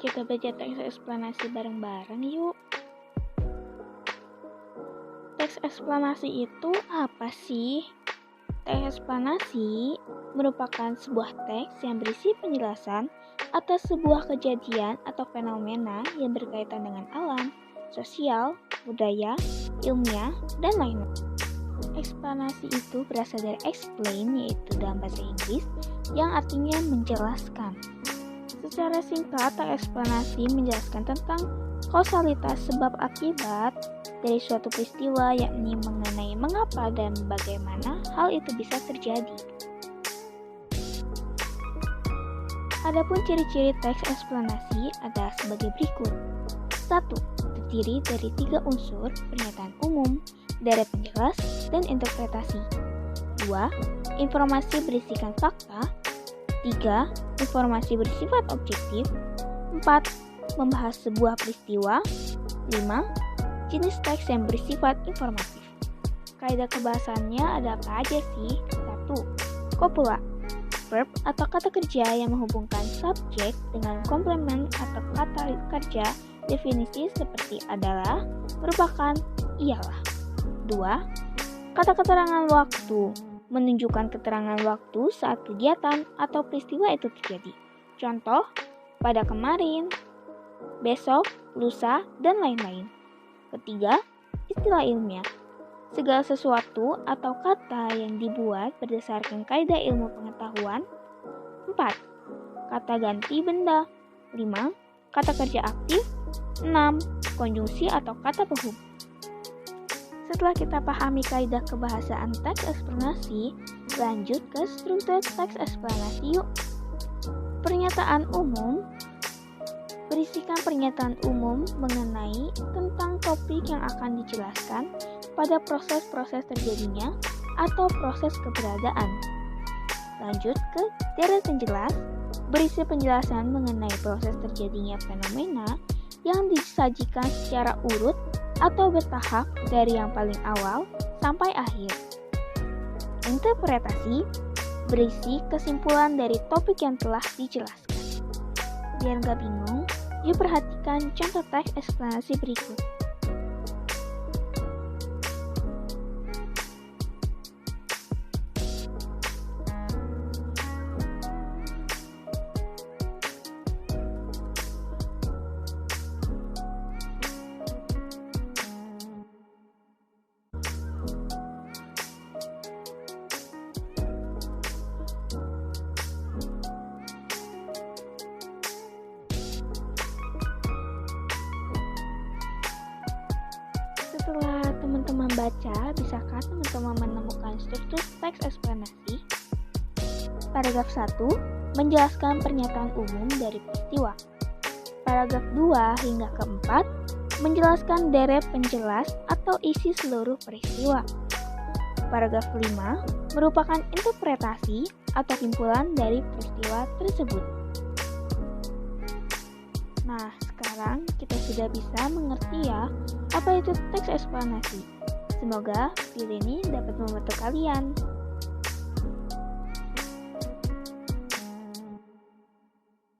Kita baca teks eksplanasi bareng-bareng yuk. Teks eksplanasi itu apa sih? Teks eksplanasi merupakan sebuah teks yang berisi penjelasan atas sebuah kejadian atau fenomena yang berkaitan dengan alam, sosial, budaya, ilmiah, dan lainnya. Eksplanasi itu berasal dari explain, yaitu dalam bahasa Inggris, yang artinya menjelaskan. Secara singkat, teks eksplanasi menjelaskan tentang kausalitas sebab akibat dari suatu peristiwa, yakni mengenai mengapa dan bagaimana hal itu bisa terjadi. Adapun ciri-ciri teks eksplanasi adalah sebagai berikut. 1. Terdiri dari 3 unsur: pernyataan umum, deret penjelas, dan interpretasi. 2. Informasi berisikan fakta. 3. Informasi bersifat objektif. 4. Membahas sebuah peristiwa. 5. Jenis teks yang bersifat informatif. Kaidah kebahasannya ada apa aja sih? 1. Copula, verb atau kata kerja yang menghubungkan subjek dengan komplement atau kata kerja. Definisi seperti adalah, merupakan, ialah. 2. Kata keterangan waktu, menunjukkan keterangan waktu saat kegiatan atau peristiwa itu terjadi. Contoh, pada kemarin, besok, lusa, dan lain-lain. 3. Istilah ilmiah, segala sesuatu atau kata yang dibuat berdasarkan kaidah ilmu pengetahuan. 4. Kata ganti benda. 5. Kata kerja aktif. 6. Konjungsi atau kata penghubung. Setelah kita pahami kaidah kebahasaan teks eksplanasi, lanjut ke struktur teks eksplanasi yuk. Pernyataan umum berisikan pernyataan umum mengenai tentang topik yang akan dijelaskan pada proses-proses terjadinya atau proses keberadaan. Lanjut ke deret penjelas, berisi penjelasan mengenai proses terjadinya fenomena yang disajikan secara urut atau bertahap dari yang paling awal sampai akhir. Interpretasi berisi kesimpulan dari topik yang telah dijelaskan. Biar gak bingung, yuk perhatikan contoh teks eksplanasi berikut. Setelah teman-teman baca, bisakah teman-teman menemukan struktur teks eksplanasi? Paragraf 1 menjelaskan pernyataan umum dari peristiwa. Paragraf 2 hingga ke 4 menjelaskan deret penjelas atau isi seluruh peristiwa. Paragraf 5 merupakan interpretasi atau kesimpulan dari peristiwa tersebut. Nah, sekarang kita sudah bisa mengerti ya apa itu teks eksplanasi. Semoga video ini dapat membantu kalian.